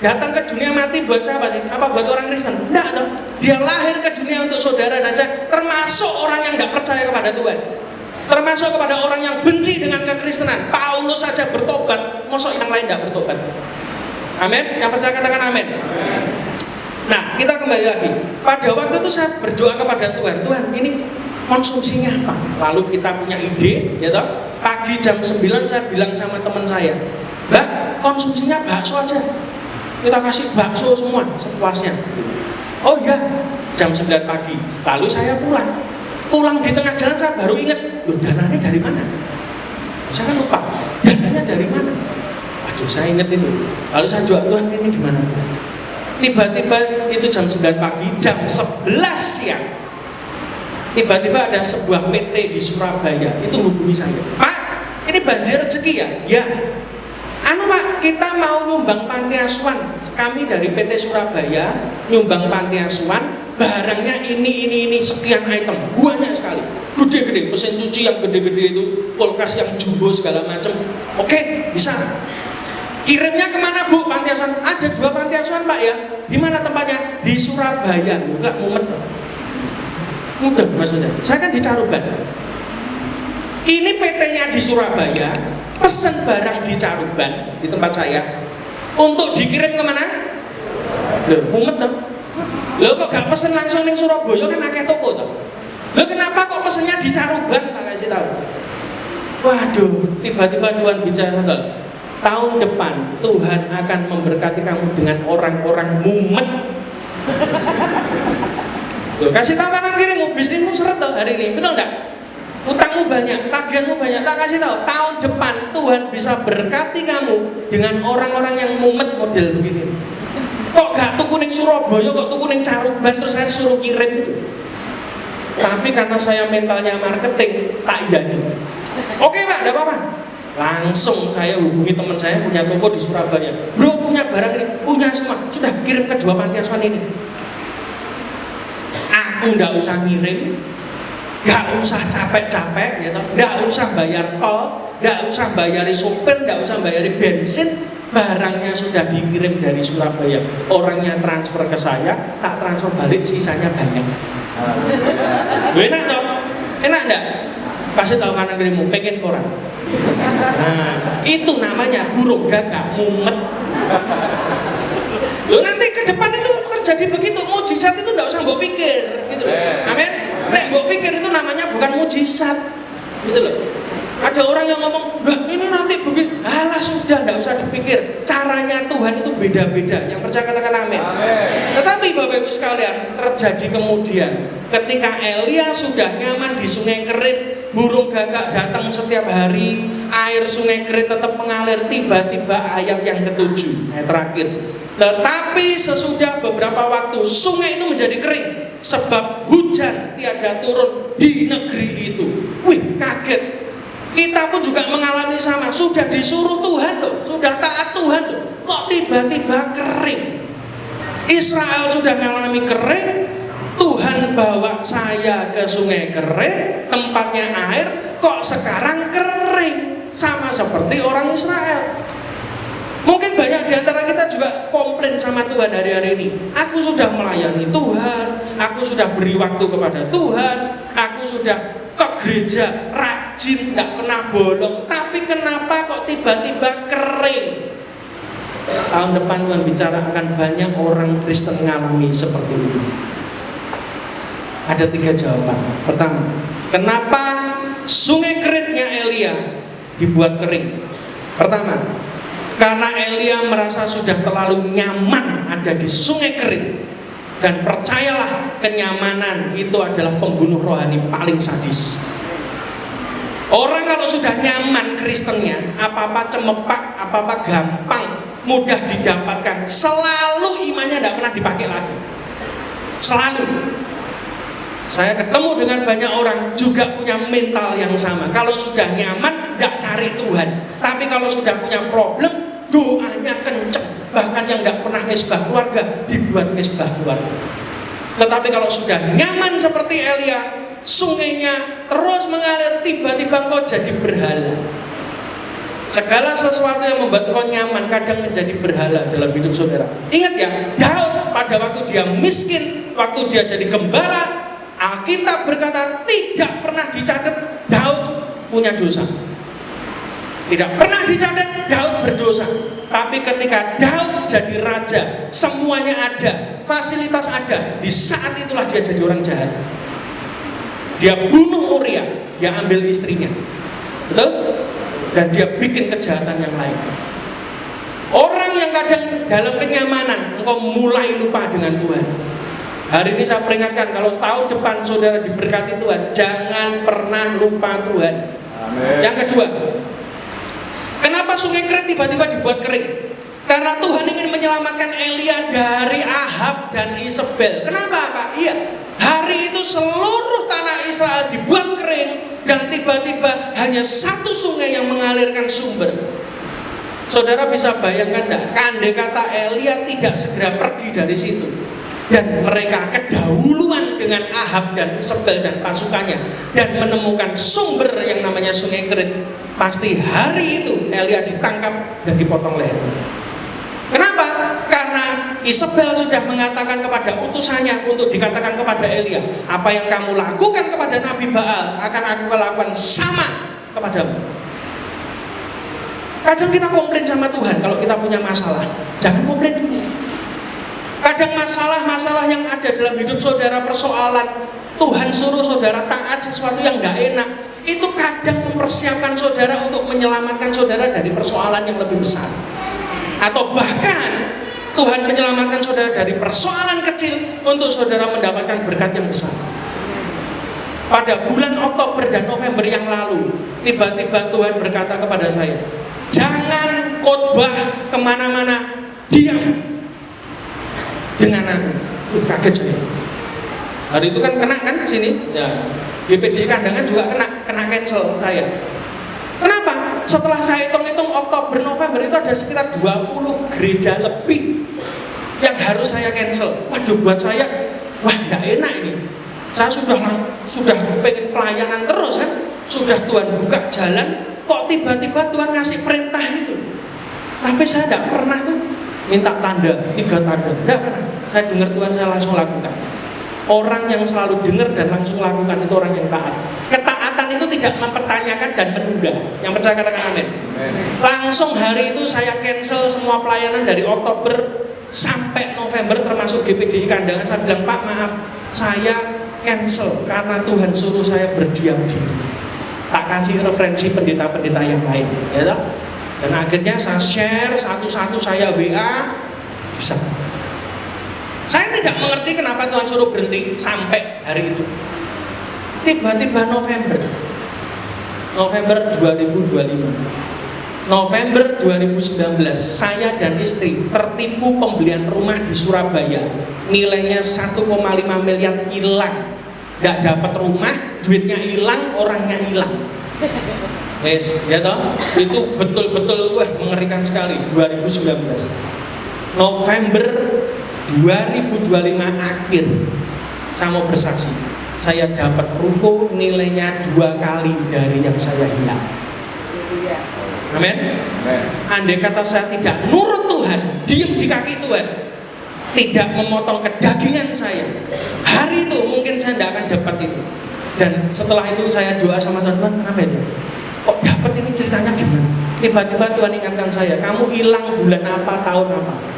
datang ke dunia mati buat siapa sih? Apa buat orang Kristen? Enggak dong. Dia lahir ke dunia untuk saudara dan saya, termasuk orang yang nggak percaya kepada Tuhan, termasuk kepada orang yang benci dengan kekristenan. Paulus saja bertobat, mosok yang lain nggak bertobat. Amin. Yang percaya katakan amin. Nah, kita kembali lagi. Pada waktu itu saya berdoa kepada Tuhan, Tuhan ini konsumsinya apa? Lalu kita punya ide, ya toh? Pagi jam 9 saya bilang sama teman saya, Mbak, konsumsinya bakso aja. Kita kasih bakso semua sepuasnya. Oh iya, jam 9 pagi. Lalu saya pulang. Pulang di tengah jalan saya baru ingat, loh dananya dari mana? Saya kan lupa, dananya dari mana? Waduh, saya ingat itu. Lalu saya jual, Tuhan ini gimana? Tiba-tiba itu jam 9 pagi, jam 11 siang. Tiba-tiba ada sebuah PT di Surabaya, itu hubungi saya. Pak, ini banjir rezeki ya? Ya. Anu Pak, kita mau nyumbang panti asuhan. Kami dari PT Surabaya nyumbang panti asuhan. Barangnya ini sekian item, banyak sekali. Gede-gede, mesin cuci yang gede-gede itu, kulkas yang jumbo segala macam. Oke, bisa. Kirimnya kemana Bu? Panti asuhan? Ada 2 panti asuhan Pak ya. Di mana tempatnya? Di Surabaya. Enggak mumet. Mudah maksudnya. Saya kan di Caruban. Ini PT-nya di Surabaya, pesen barang di Caruban di tempat saya untuk dikirim kemana? Loh, mumet dong. Loh kok gak pesen langsung di Surabaya kan akeh toko toh. Loh kenapa kok pesennya di Caruban? Tak kasih tahu. Waduh, tiba-tiba Tuhan bicara tahun depan Tuhan akan memberkati kamu dengan orang-orang mumet. Loh, kasih tahu kanan kirimu, bisnismu seret toh hari ini, betul enggak? Utangmu banyak, tagihanmu banyak, tak kasih tahu tahun depan Tuhan bisa berkati kamu dengan orang-orang yang mumet model begini. Kok gak tuku ning Surabaya, kok tuku ning Caruban terus saya suruh kirim itu. Tapi karena saya mentalnya marketing, tak iyani. Oke Pak, enggak apa-apa. Langsung saya hubungi teman saya punya toko di Surabaya. Bro, punya barang ini, punya semua. Sudah kirim ke 2 panti asuhan ini. Aku enggak usah ngirim, enggak usah capek-capek, gitu. Enggak usah bayar tol, enggak usah bayari sopir, enggak usah bayari bensin. Barangnya sudah dikirim dari Surabaya. Orangnya transfer ke saya, tak transfer balik, sisanya banyak. Enak toh? Enak enggak? Kasih tahu kanan kirimu, pengen orang. Nah, itu namanya burung gagak, mumet. Loh nanti ke depan itu terjadi begitu, mujizat itu enggak usah mbok pikir, gitu loh. Amin. Nek mbok pikir itu namanya bukan mujizat, gitu loh. Ada orang yang ngomong, "Lah ini nanti begini." Alah sudah, enggak usah dipikir. Caranya Tuhan itu beda-beda. Yang percaya katakan amin. Amin. Tetapi Bapak Ibu sekalian, terjadi kemudian ketika Elia sudah nyaman di Sungai Kerit, burung gagak datang setiap hari, air Sungai Kerit tetap mengalir, tiba-tiba ayat yang ke-7, ayat terakhir. Tetapi sesudah beberapa waktu sungai itu menjadi kering sebab hujan tiada turun di negeri itu. Wih, kaget. Kita pun juga mengalami sama, sudah disuruh Tuhan loh, sudah taat Tuhan loh, kok tiba-tiba kering. Israel sudah mengalami kering, Tuhan bawa saya ke Sungai Kerit, tempatnya air, kok sekarang kering, sama seperti orang Israel. Mungkin banyak di antara kita juga komplain sama Tuhan hari-hari ini. Aku sudah melayani Tuhan, aku sudah beri waktu kepada Tuhan, aku sudah ke gereja rajin, tidak pernah bolong, tapi kenapa kok tiba-tiba kering? Tahun depan Tuhan bicara akan banyak orang Kristen mengalami seperti ini. Ada 3 jawaban. Pertama, kenapa Sungai Keritnya Elia dibuat kering? Pertama, karena Elia merasa sudah terlalu nyaman ada di Sungai Kerit. Dan percayalah, kenyamanan itu adalah pembunuh rohani paling sadis. Orang kalau sudah nyaman Kristennya, apa-apa cemepak, apa-apa gampang, mudah didapatkan, selalu imannya tidak pernah dipakai lagi. Selalu. Saya ketemu dengan banyak orang juga punya mental yang sama. Kalau sudah nyaman, tidak cari Tuhan. Tapi kalau sudah punya problem, doanya kenceng. Bahkan yang tidak pernah mesbah keluarga, dibuat mesbah keluarga. Tetapi kalau sudah nyaman seperti Elia, sungainya terus mengalir, tiba-tiba kau jadi berhala. Segala sesuatu yang membuat kau nyaman kadang menjadi berhala dalam hidup saudara. Ingat ya, Daud pada waktu dia miskin, waktu dia jadi gembala, Alkitab berkata tidak pernah dicatat Daud punya dosa. Tidak pernah dicatat Daud berdosa. Tapi ketika Daud jadi raja, semuanya ada, fasilitas ada, di saat itulah dia jadi orang jahat. Dia bunuh Uria, dia ambil istrinya. Betul? Dan dia bikin kejahatan yang lain. Orang yang kadang dalam kenyamanan, engkau mulai lupa dengan Tuhan. Hari ini saya peringatkan, kalau tahun depan saudara diberkati Tuhan, jangan pernah lupa Tuhan. Amen. Yang kedua, kenapa sungai Kerit tiba-tiba dibuat kering? Karena Tuhan ingin menyelamatkan Elia dari Ahab dan Isabel. Kenapa Pak? Iya, hari itu seluruh tanah Israel dibuat kering, dan tiba-tiba hanya satu sungai yang mengalirkan sumber. Saudara bisa bayangkan enggak? Andai kata Elia tidak segera pergi dari situ, dan mereka kedahuluan dengan Ahab dan Isabel dan pasukannya, dan menemukan sumber yang namanya sungai Kerit, pasti hari itu Elia ditangkap dan dipotong leher. Kenapa? Karena Isabel sudah mengatakan kepada utusannya untuk dikatakan kepada Elia, apa yang kamu lakukan kepada Nabi Baal akan aku lakukan sama kepadamu. Kadang kita komplain sama Tuhan kalau kita punya masalah. Jangan komplain dulu. Kadang masalah-masalah yang ada dalam hidup saudara, persoalan Tuhan suruh saudara taat sesuatu yang gak enak, itu kadang mempersiapkan saudara untuk menyelamatkan saudara dari persoalan yang lebih besar. Atau bahkan Tuhan menyelamatkan saudara dari persoalan kecil untuk saudara mendapatkan berkat yang besar. Pada bulan Oktober dan November yang lalu, tiba-tiba Tuhan berkata kepada saya, jangan khotbah kemana-mana, diam dengan aku. Kaget saya. Hari itu kan kena kan sini, ya. GPD Kandangan juga kena cancel saya. Kenapa? Setelah saya hitung-hitung Oktober November itu ada sekitar 20 gereja lebih yang harus saya cancel. Waduh, buat saya, wah nggak enak ini. Saya sudah pengen pelayanan terus kan, sudah Tuhan buka jalan, kok tiba-tiba Tuhan ngasih perintah itu. Tapi saya tidak pernah tuh minta tanda, 3 tanda, tidak pernah. Saya dengar Tuhan, saya langsung lakukan. Orang yang selalu dengar dan langsung lakukan itu orang yang taat. Ketaatan itu tidak mempertanyakan dan menunda. Yang percaya katakan amin. Langsung hari itu saya cancel semua pelayanan dari Oktober sampai November, termasuk GPDI Kandangan. Saya bilang, Pak maaf, saya cancel karena Tuhan suruh saya berdiam diri. Tak kasih referensi pendeta-pendeta yang lain, ya tak? Dan akhirnya saya share satu-satu, saya WA, bisa. Saya tidak mengerti kenapa Tuhan suruh berhenti sampai hari itu. Tiba-tiba November 2025, November 2019, saya dan istri tertipu pembelian rumah di Surabaya, nilainya 1,5 miliar hilang. Gak dapat rumah, duitnya hilang, orangnya hilang. Yes, ya toh? Itu betul-betul mengerikan sekali. 2019 November 2025 akhir, saya mau bersaksi, saya dapat ruko nilainya 2 kali dari yang saya hilang. Amin. Andai kata saya tidak nurut Tuhan, diam di kaki Tuhan, tidak memotong kedagingan saya, hari itu mungkin saya tidak akan dapat itu. Dan setelah itu saya doa sama Tuhan, amin. Kok dapat ini, ceritanya gimana? Tiba-tiba Tuhan ingatkan saya, kamu hilang bulan apa, tahun apa?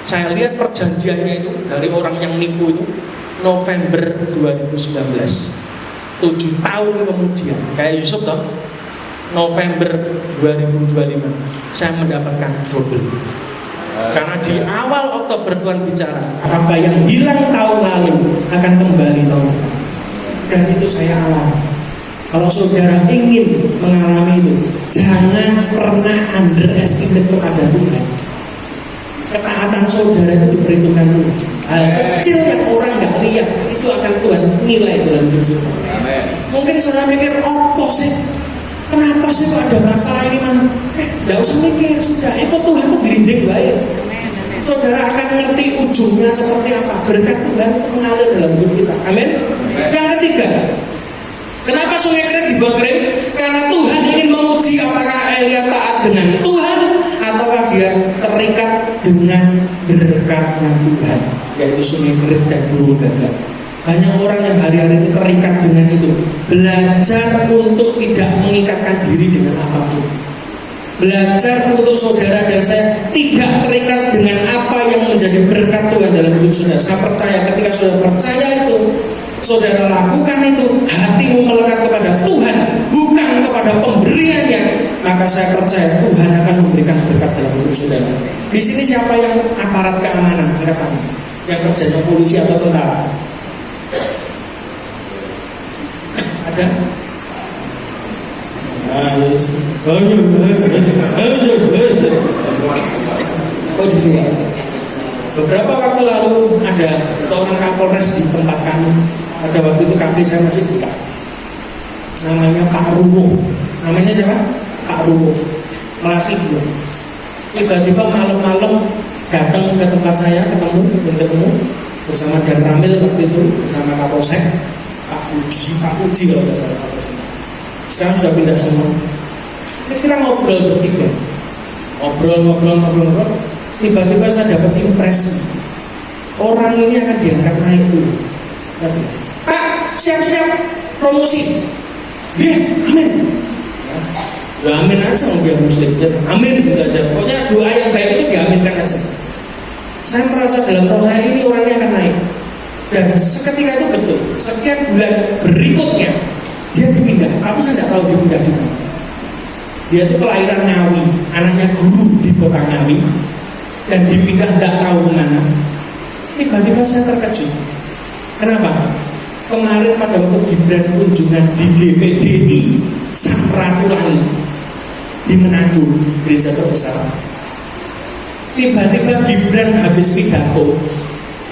Saya lihat perjanjiannya itu dari orang yang nipu itu November 2019, 7 tahun kemudian, kayak Yusuf toh, November 2025 saya mendapatkan double. Karena di awal Oktober Tuhan bicara, apa yang hilang tahun lalu akan kembali tahun depan. Dan itu saya alami. Kalau saudara ingin mengalami itu, jangan pernah underestimate kepada Tuhan. Ketaatan saudara itu diperhitungkan Tuhan. Hal kecil yang orang nggak lihat itu akan Tuhan nilai dalam hidup saudara. Mungkin saudara mikir, oh sih, kenapa sih kok ada masalah ini man? Nggak usah mikir, sudah. Itu Tuhan tuh gelinding baik. Saudara akan ngerti ujungnya seperti apa. Berkat Tuhan mengalir dalam hidup kita. Amin. Yang ketiga, kenapa sungai Kerit dibuat kering? Karena Tuhan ingin menguji apakah Elia taat dengan Tuhan ataukah dia terikat dengan berkatnya Tuhan, yaitu sungai Kerit dan burung gagak. Banyak orang yang hari-hari ini terikat dengan itu. Belajar untuk tidak mengikatkan diri dengan apapun. Belajar untuk saudara dan saya tidak terikat dengan apa yang menjadi berkat Tuhan dalam hidup saudara. Saya percaya ketika saudara percaya itu, saudara lakukan itu, hatimu melekat kepada Tuhan, bukan kepada pemberiannya, maka saya percaya Tuhan akan memberikan berkat dalam hidup saudara. Di sini siapa yang aparat keamanan? Angkat tangan. Yang kerjanya polisi atau tentara? Ada? Oh gitu ya. Beberapa waktu lalu ada seorang Kapolres di tempat kami. Pada waktu itu kafe saya masih buka. Namanya Pak Rumo. Namanya siapa? Pak Rumo. Melatih dia. Tiba-tiba malam-malam datang ke tempat saya, ketemu bersama Dan Ramil waktu itu, bersama Kapolsek, Pak Uji kalau tidak salah. Sekarang sudah pindah semua. Kita ngobrol bertiga. Ngobrol. Tiba-tiba saya dapat impresi orang ini akan diangkat naik dulu. Pak, siap-siap promosi. Ya, amin. Ya, amin aja mau dia muslim. Ya, amin gitu aja. Pokoknya doa yang baik itu diaminkan aja. Saya merasa dalam roh saya ini orangnya akan naik. Dan seketika itu betul. Sekian bulan berikutnya dia dipindah. Aku saya tidak tahu dia pindah di mana. Dia itu kelahiran Ngawi, anaknya guru di kota Ngawi. Dan dipindah tidak tahu kemana. Tiba-tiba saya terkejut. Kenapa? Kemarin pada waktu Gibran kunjungan di GPDI Samratulangi di Manado, gereja terbesar. Tiba-tiba Gibran habis pidato,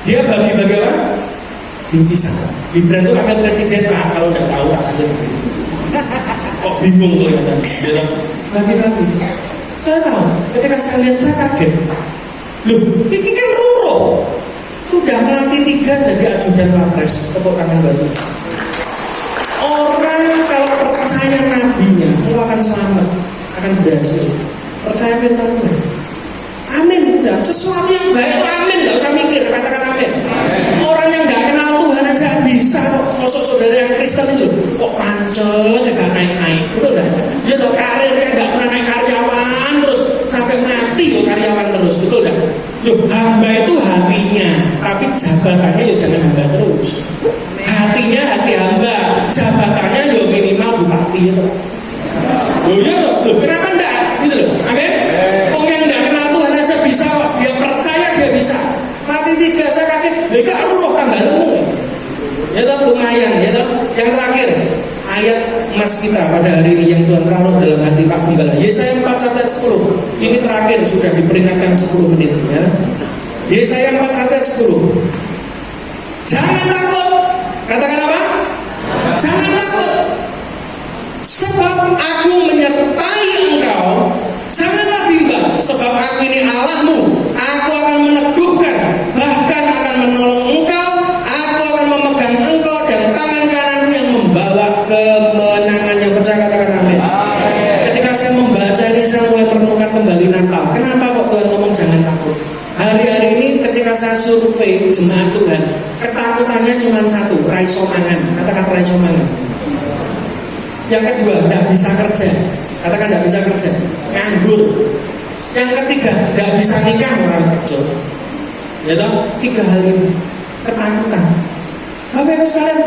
dia bagi-bagi apa? Dipisah. Gibran itu wakil presiden, Pak, kalau tidak tahu aja. Kok bingung tuh ya kan? Bagi-bagi. Saya tahu. Ketika saya lihat saya kaget. Loh, ini kan Ruro sudah melatih 3 jadi ajudan Wapres. Tepuk tangan batu. Orang kalau percaya nabinya, Allah akan selamat, akan berhasil. Percaya firman-Nya. Amin. Udah. Sesuatu yang baik itu amin, nggak usah mikir, katakan amin. Orang yang nggak kenal Tuhan aja bisa kok. Maksud saudara yang Kristen itu kok pancet, nggak naik-naik, betul nggak? Dia tahu karirnya nggak pernah naik karyawan terus sampai mati kok karyawan terus, betul nggak? Loh, hamba itu hatinya, tapi jabatannya ya jangan hamba terus. Hatinya hati hamba, jabatannya ya minimal bupati ya. Loh ya loh, kenapa enggak? Gitu loh, amin. Orang yang enggak kenal Tuhan aja bisa kok, dia percaya dia bisa. Mati 3 saya kaget, mereka roh tambah lemu. Ya toh lumayan, ya toh. Yang terakhir, ayat emas kita pada hari ini yang Tuhan taruh dalam hati Pak Gembala. Yesaya 4:10. Ini terakhir sudah diperingatkan 10 menit ya. Yesaya 4:10. Jangan takut. Katakan apa? Jangan takut. Sebab aku menyertai engkau. Janganlah bimbang, sebab aku ini Allahmu. Aku akan meneguhkan, bahkan akan menolong engkau. Aku akan memegang engkau dan tangan kananku yang membawa kemenangan. Yang percaya katakan amin. Ketika saya membaca ini, saya mulai merenungkan kembali Natal. Kenapa kok Tuhan ngomong jangan takut? Hari-hari ini ketika saya survei jemaat Tuhan, ketakutannya cuma satu, raiso mangan. Katakan raiso mangan. Yang kedua, tidak bisa kerja. Katakan tidak bisa kerja, nganggur. Yang ketiga, tidak bisa nikah, orang kerja. Ya toh, 3 hal ini ketakutan. Bapak Ibu sekalian,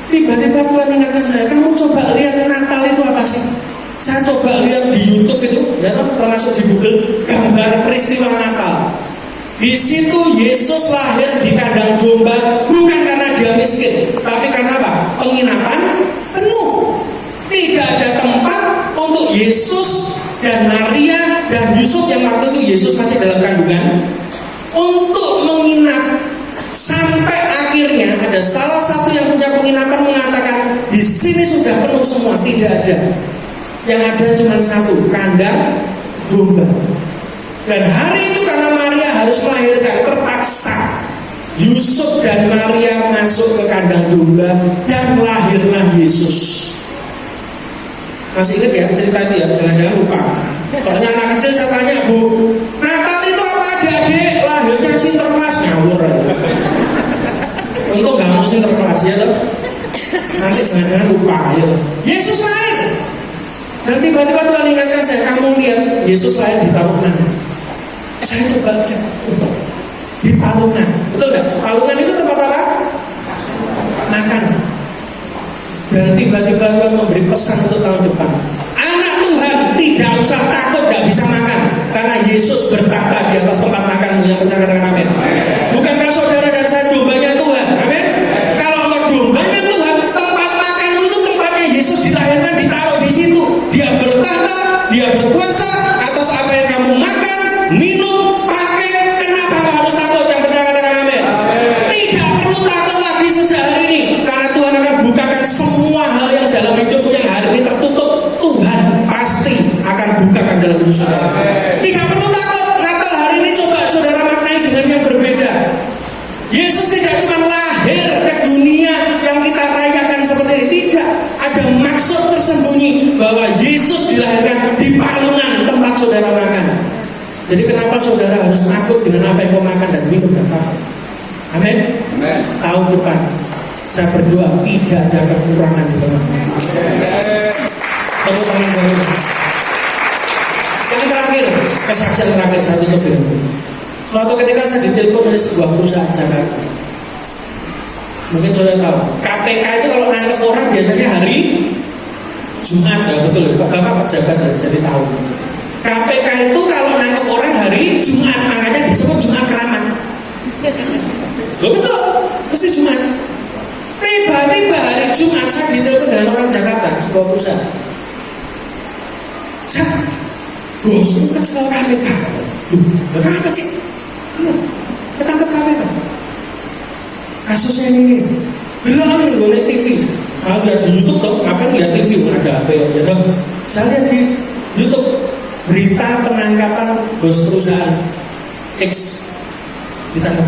tiba-tiba Tuhan ingatkan saya, kamu coba lihat Natal itu apa sih? Saya coba lihat di YouTube itu, ya toh, termasuk di Google, gambar peristiwa Natal. Di situ Yesus lahir di kandang domba, bukan karena dia miskin, tapi karena apa? Penginapan penuh. Tidak ada tempat untuk Yesus dan Maria dan Yusuf yang waktu itu Yesus masih dalam kandungan untuk menginap. Sampai akhirnya ada salah satu yang punya penginapan mengatakan di sini sudah penuh semua, tidak ada. Yang ada cuma satu, kandang domba. Dan hari itu karena Maria harus melahirkan terpaksa, Yusuf dan Maria masuk ke kandang domba dan lahirlah Yesus. Masih ingat ya cerita itu ya, jangan-jangan lupa. Soalnya anak kecil saya tanya, Bu, Natal itu apa adik-adik? Lahirnya Sinterklas, ngawur ya. Untuk gak mau Sinterklas ya toh. Nanti jangan-jangan lupa ya. Yesus lahir. Dan tiba-tiba Tuhan ingatkan saya, kamu lihat Yesus lahir di Palungan. Saya coba cek di Palungan. Betul gak? Palungan itu tempat apa? makan. Dan tiba-tiba Tuhan memberi pesan untuk tahun depan. Anak Tuhan tidak usah takut gak bisa makan, karena Yesus bertata di atas tempat makan. Yang percaya katakan amin. Bukankah saudara dan saya dombanya Tuhan? Amin. Kalau engkau dombanya Tuhan, tempat makanmu itu tempatnya Yesus dilahirkan, ditaruh di situ. Dia bertata, dia berkuasa atas apa yang kamu makan, minum, pakai. Kenapa kamu harus takut? Yang percaya katakan amin. Tidak perlu takut lagi sejak hari ini, karena Tuhan akan bukakan semua hal yang dalam hidupmu yang hari ini tertutup. Tuhan pasti akan bukakan dalam hidup saudara. Tidak perlu takut. Natal hari ini coba saudara maknai dengan yang berbeda. Yesus tidak cuma lahir ke dunia yang kita rayakan seperti ini. Tidak. Ada maksud tersembunyi bahwa Yesus dilahirkan di palungan tempat saudara makan. Jadi kenapa saudara harus takut dengan apa yang kau makan dan minum dan pakai? Amin. Tahun depan saya berdoa tidak ada kekurangan di tengah-tengah. Tepuk tangan baru. Yang terakhir, kesaksian terakhir saya tutup dengan ini. Suatu ketika saya ditelepon oleh sebuah perusahaan Jakarta. Mungkin sudah tahu, KPK itu kalau nangkep orang biasanya hari Jumat, ya betul. Bapak pejabat jadi tahu. KPK itu kalau nangkep orang hari Jumat, makanya disebut Jumat Keramat. Betul, mesti Jumat. Tiba-tiba hari Jumat saya ditelepon dengan orang Jakarta, sebuah perusahaan. Cak, bosmu kan sekolah KPK. Kenapa sih? Ketangkep KPK. Kasusnya ini bilang gue TV. Saya lihat di YouTube tuh, ngapain lihat TV? Ada apa ya? Saya lihat di YouTube berita penangkapan bos perusahaan X ditangkap.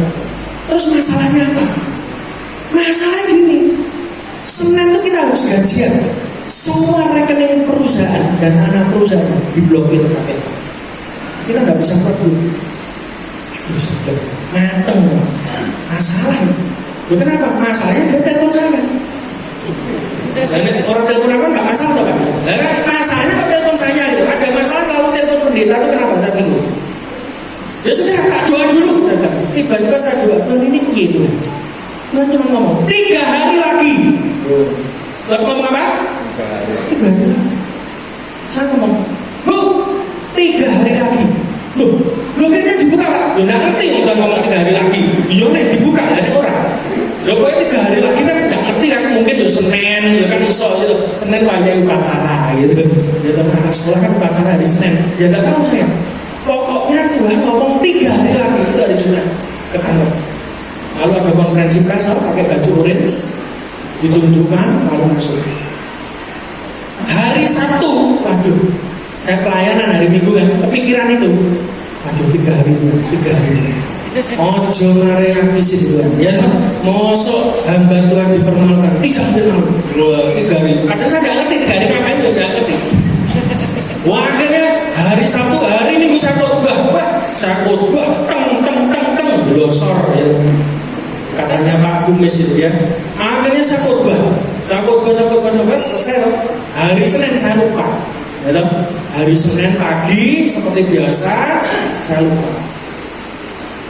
Terus masalahnya apa? Masalah gini, Senin itu kita harus gajian. Semua rekening perusahaan dan anak perusahaan diblokir KPK. Kita nggak bisa pergi. Mateng, masalah. Kenapa? Masalahnya dia telepon saya. Dan orang telepon aku nggak masalah tuh kan? Masalahnya kok telepon saya itu. Ada masalah selalu telepon pendeta itu kenapa? Saya bingung. Ya sudah, tak doa dulu. Tiba-tiba saya doa, Tuhan ini gitu. Tuhan cuma ngomong 3 hari lagi. Tuhan ngomong apa? 3 hari. Saya ngomong, Bu, 3 hari lagi. Loh, blokirnya dibuka Pak. Loh, nggak ngerti Tuhan ngomong 3 hari lagi. Iya nih dibuka, ada orang. Loh, pokoknya 3 hari lagi kan nggak ngerti kan, mungkin ya Senin, ya kan iso gitu. Senin wajah upacara gitu. Ya teman-teman sekolah kan upacara hari Senin. Ya nggak tahu saya. Pokoknya Tuhan ngomong 3 hari lagi itu hari Jumat ke kantor. Lalu ada konferensi pers, pakai baju orange, ditunjukkan, lalu masuk. Hari Sabtu, waduh, saya pelayanan hari Minggu kan, kepikiran itu, waduh 3 hari. Ojo ngareaki sih Tuhan, ya, mosok hamba Tuhan dipermalukan, tidak benar. Wah, 3 hari. Kadang saya nggak ngerti 3 hari ngapain, ya nggak ngerti. Wah, akhirnya hari Sabtu, hari Minggu saya khotbah, saya khotbah, teng, blosor ya. Katanya Pak Kumis itu ya. Akhirnya saya khotbah, selesai loh. Hari Senin saya lupa. Ya, hari Senin pagi seperti biasa saya lupa.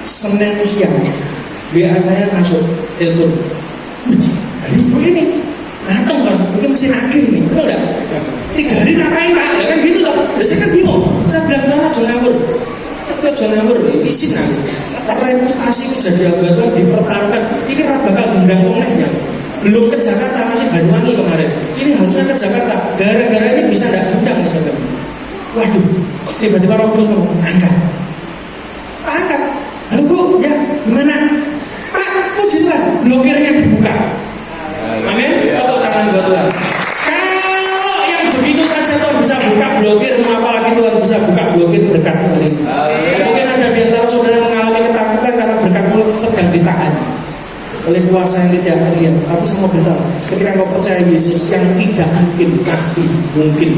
Senin siang WA saya masuk telepon. Hari begini, mateng kan, mungkin mesti akhir nih, betul nggak? 3 hari ngapain Pak? Ya kan gitu loh. Saya kan bingung. Saya bilang mana Jonawur? Tapi Jonawur isin aku. Reputasi jadi abad dipertaruhkan. Ini kan bakal gendang onehnya. Belum ke Jakarta, masih Banyuwangi kemarin. Ini harusnya ke Jakarta. Gara-gara ini bisa nggak gendang nih saudara. Waduh, tiba-tiba Roh Kudus ngomong, angkat. Halo Bu, ya gimana? Pak, puji Tuhan, blokirnya dibuka. Amin. Tepuk tangan buat Tuhan. Kalau yang begitu saja Tuhan bisa buka blokir, apalagi Tuhan bisa buka blokir berkat hari ini. Mungkin ada di antara saudara yang mengalami ketakutan karena berkatmu sedang ditahan oleh kuasa yang tidak terlihat. Tapi saya mau beritahu, ketika kau percaya Yesus, yang tidak mungkin pasti mungkin.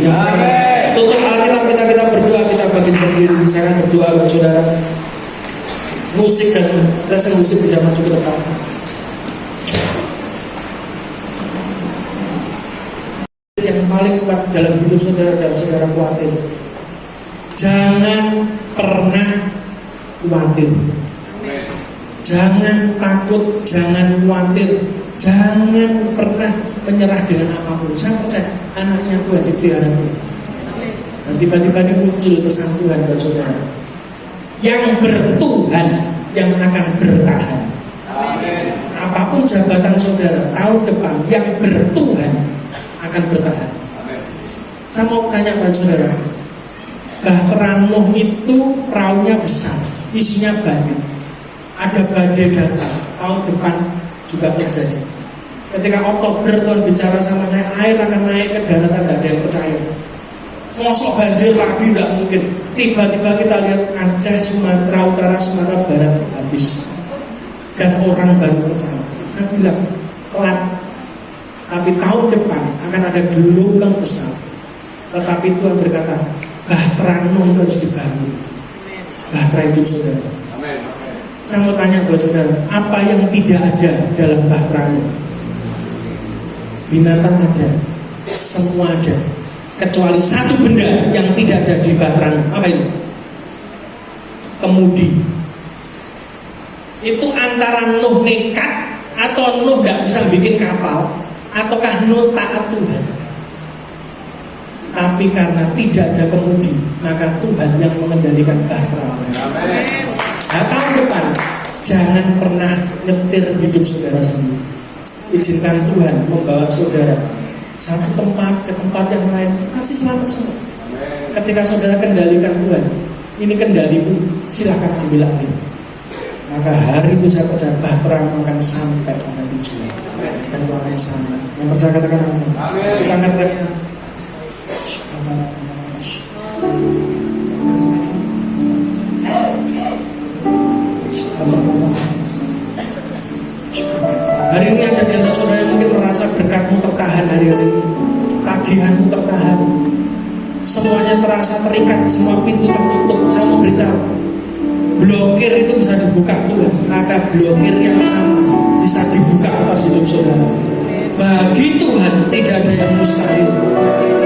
Tutup Alkitab kita berdoa, kita bagi diri. Saya akan berdoa buat saudara. Musik dan rasa musik bisa maju ke depan. Yang paling kuat dalam hidup saudara dan saudara khawatir, jangan pernah khawatir. Jangan takut, jangan khawatir, jangan pernah menyerah dengan apapun. Saya percaya anaknya Tuhan dipelihara Tuhan. Dan tiba-tiba muncul pesan Tuhan buat saudara. Yang bertuhan yang akan bertahan. Amin. Apapun jabatan saudara tahun depan, yang bertuhan akan bertahan. Amin. Saya mau tanya buat saudara, Bahtera Nuh itu perahunya besar, isinya banyak. Ada badai datang, tahun depan juga terjadi. Ketika Oktober Tuhan bicara sama saya, air akan naik ke daratan, tidak ada yang percaya. Mosok banjir lagi, tidak mungkin. Tiba-tiba kita lihat Aceh, Sumatera Utara, Sumatera Barat habis. Dan orang baru percaya. Saya bilang, telat. Tapi tahun depan akan ada gelombang besar. Tetapi Tuhan berkata, Bahtera Nuh harus dibangun. Bahtera itu saudara. Saya mau tanya buat saudara, apa yang tidak ada dalam Bahtera Nuh? Binatang ada, semua ada, kecuali satu benda yang tidak ada di Bahtera Nuh. Apa itu? Kemudi. Itu antara Nuh nekat atau Nuh gak bisa bikin kapal, ataukah Nuh taat Tuhan? Tapi karena tidak ada kemudi, maka Tuhan yang mengendalikan Bahtera Nuh. Nah, tahun depan jangan pernah nyetir hidup saudara sendiri. Izinkan Tuhan membawa saudara satu tempat ke tempat yang lain, pasti selamat semua. Ketika saudara kendalikan Tuhan, ini kendaliku, silakan ambil alih. Maka hari itu saya percaya Bahtera akan sampai pada tujuan dan akan selamat. Yang percaya katakan amin. Kita akan berikan. Hari ini ada di antara saudara yang mungkin merasa berkatmu tertahan hari ini, tagihanmu tertahan, semuanya terasa terikat, semua pintu tertutup. Saya mau beritahu, blokir itu bisa dibuka Tuhan, maka blokir yang sama bisa dibuka atas hidup saudara. Bagi Tuhan tidak ada yang mustahil.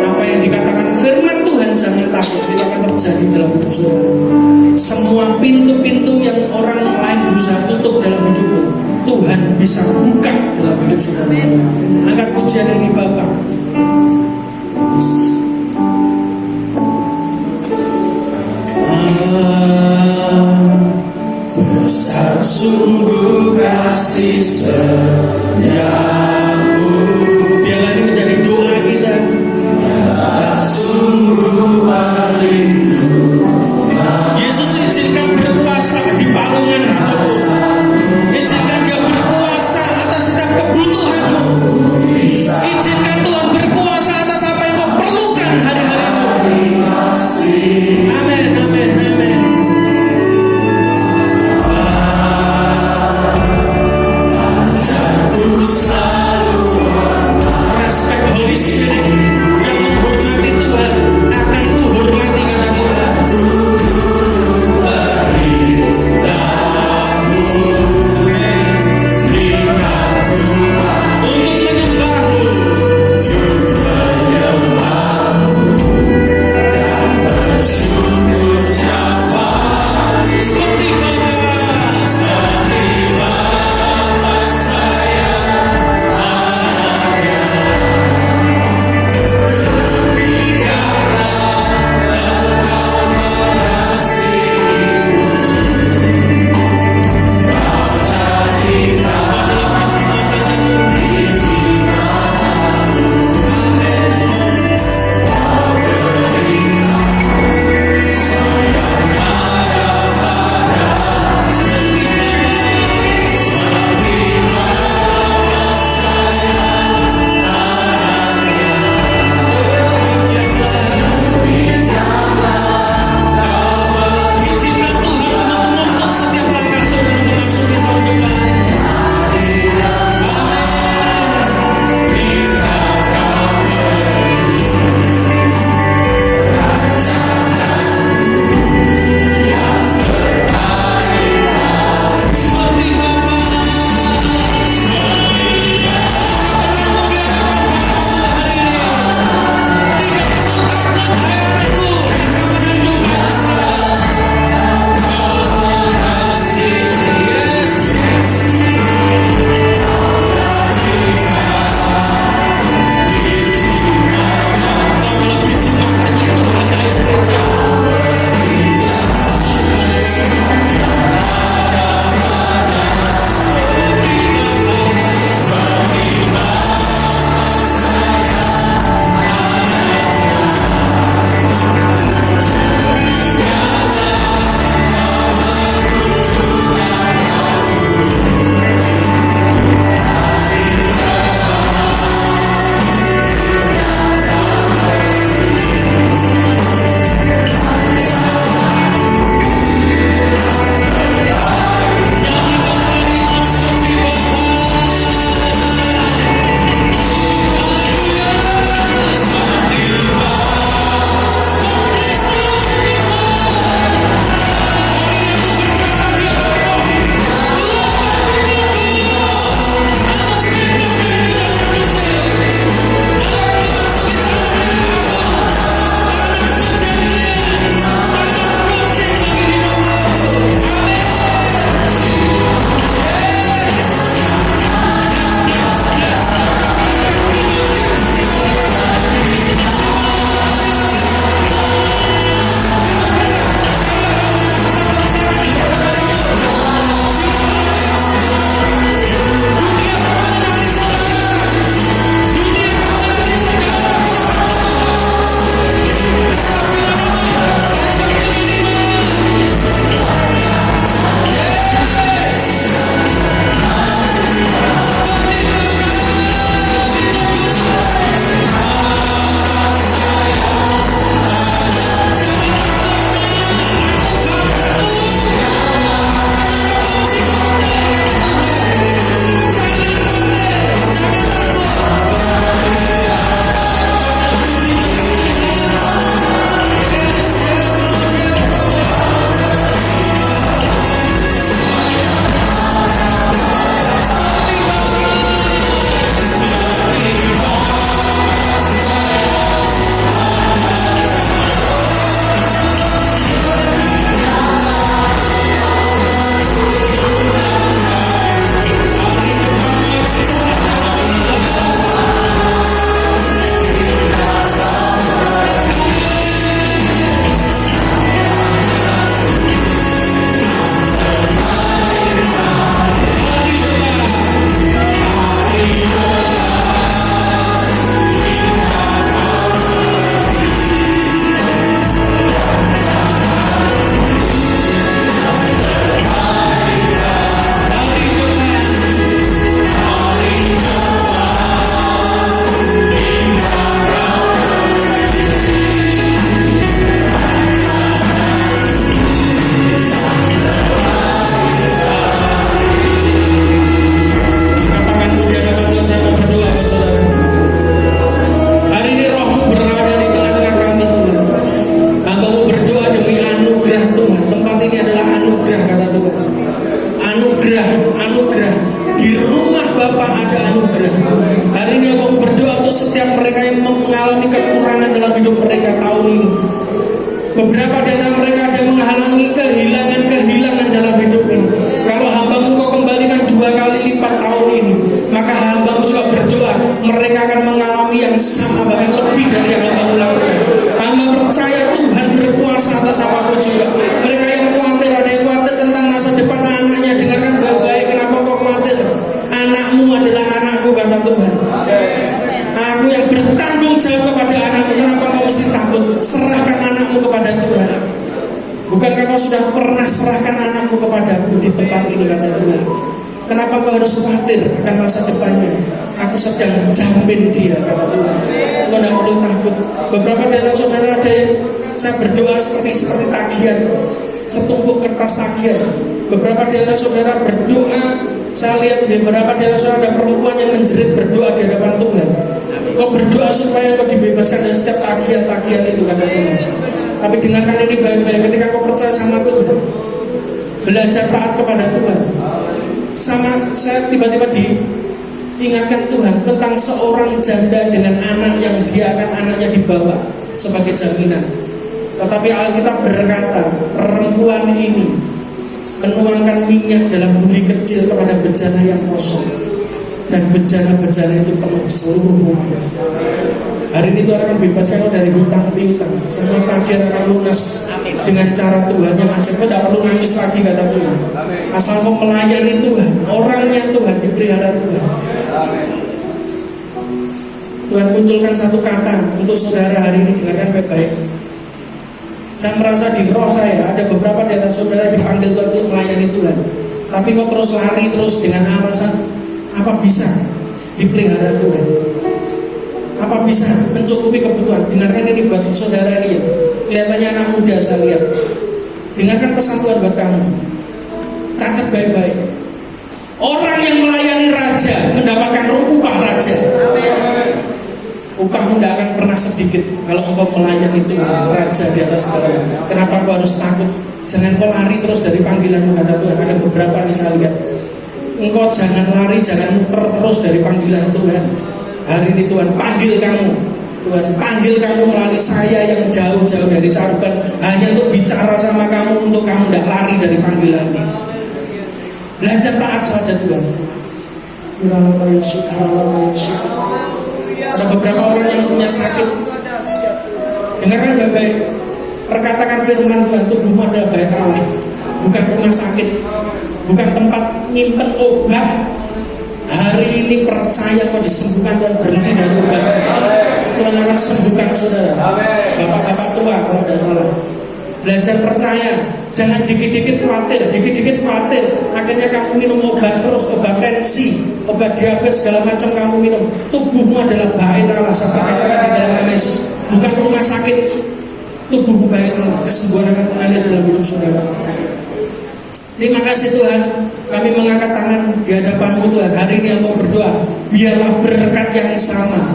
Apa yang dikatakan firman Tuhan jangan takut, itu akan terjadi dalam hidup saudara. Semua pintu-pintu yang orang lain berusaha tutup dalam hidupmu, Tuhan bisa buka dalam hidup saudara. Angkat pujian ini Bapak. Yesus. Besar sungguh kasih setiamu. Biarlah ini menjadi doa kita. Sungguh perlindungan. Yesus izinkan berkuasa di palungan hidupmu. Izinkan dia berkuasa atas setiap kebutuhanmu. Izinkan Tuhan berkuasa atas apa yang kau perlukan hari-hari. Amin, amin, amin. Selalu Beberapa di antara mereka ada yang menghalangi kehilangan dalam hidup ini. Kalau hambamu kau kembalikan 2 kali lipat tahun ini, maka hambamu juga berdoa mereka akan mengalami yang sama, bahkan lebih dari yang hambamu lakukan. Hamba percaya Tuhan berkuasa atas apapun juga. Mereka yang khawatir, ada yang khawatir tentang masa depan anaknya, dengarkan baik-baik. Kenapa kau khawatir? Anakmu adalah anakku, kata Tuhan. Aku yang bertanggung jawab kepada anakmu. Kenapa kau mesti takut? Serahkan anakmu kepada Tuhan. Bukankah kau sudah pernah serahkan anakmu kepadaku di tempat ini, kata Tuhan? Kenapa kau harus khawatir akan masa depannya? Aku sedang jamin dia, kata Tuhan. Kau tidak perlu takut. Beberapa di antara saudara ada yang saya berdoa seperti tagihan, setumpuk kertas tagihan. Beberapa di antara saudara berdoa, saya lihat di beberapa di antara saudara ada perempuan yang menjerit berdoa di hadapan Tuhan. Kau berdoa supaya kau dibebaskan dari setiap tagihan-tagihan itu, kata Tuhan. Tapi dengarkan ini baik-baik, ketika kau percaya sama Tuhan, belajar taat kepada Tuhan. Sama saya tiba-tiba diingatkan Tuhan tentang seorang janda dengan anak yang dia akan anaknya dibawa sebagai jaminan. Tetapi Alkitab berkata, perempuan ini menuangkan minyak dalam buli kecil kepada bejana yang kosong, dan bejana-bejana itu penuh seluruh rumahnya. Hari ini Tuhan akan bebaskan dari hutang piutang. Semua tagihan akan lunas dengan cara Tuhan yang ajaib. Kau tidak perlu nangis lagi, kata Tuhan. Asal kau melayani Tuhan, orangnya Tuhan, dipelihara Tuhan. Tuhan munculkan satu kata untuk saudara hari ini, dengarkan baik-baik. Saya merasa di roh saya ada beberapa di antara saudara dipanggil Tuhan untuk melayani Tuhan. Tapi kau terus lari terus dengan alasan apa bisa dipelihara Tuhan, apa bisa mencukupi kebutuhan. Dengarkan ini buat saudara ini ya. Kelihatannya anak muda saya lihat. Dengarkan pesan Tuhan buat kamu. Catat baik-baik. Orang yang melayani raja mendapatkan upah raja. Upahmu tidak akan pernah sedikit kalau engkau melayani itu raja di atas segalanya. Kenapa kau harus takut? Jangan kau lari terus dari panggilanmu, kata Tuhan. Ada beberapa yang saya lihat. Engkau jangan lari, jangan muter terus dari panggilan Tuhan. Hari ini Tuhan panggil kamu. Tuhan panggil kamu melalui saya yang jauh-jauh dari Caruban, hanya untuk bicara sama kamu, untuk kamu tidak lari dari panggilan ini. Belajar taat kepada Tuhan. Ada beberapa orang yang punya sakit. Dengarkan baik-baik. Perkatakan firman Tuhan, tubuhmu adalah bait Allah, bukan rumah sakit, bukan tempat nyimpen obat. Hari ini percaya kau disembuhkan, Tuhan berhenti dari obat. Tuhan akan sembuhkan saudara. Bapak-bapak tua kalau tidak salah. Belajar percaya. Jangan dikit-dikit khawatir. Akhirnya kamu minum obat terus, obat tensi, obat diabetes, segala macam kamu minum. Tubuhmu adalah bait Allah. Saya katakan di dalam nama Yesus, bukan rumah sakit. Tubuhmu bait Allah. Kesembuhan akan mengalir dalam hidup saudara. Terima kasih Tuhan, kami mengangkat tangan di hadapan-Mu Tuhan. Hari ini aku berdoa, biarlah berkat yang sama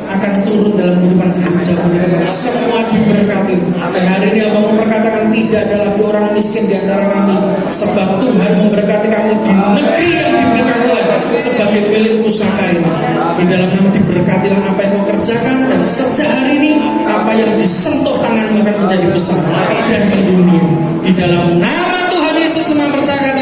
akan turun dalam kehidupan gereja kami. Semua diberkati. Dan hari ini aku memperkatakan tidak ada lagi orang miskin di antara kami, sebab Tuhan memberkati kami di negeri yang diberikan Tuhan sebagai milik usaha ini. Di dalam nama diberkatilah apa yang kau kerjakan, dan sejak hari ini apa yang disentuh tanganmu akan menjadi besar dan mendunia. Di dalam nama Tuhan Yesus, senang percaya.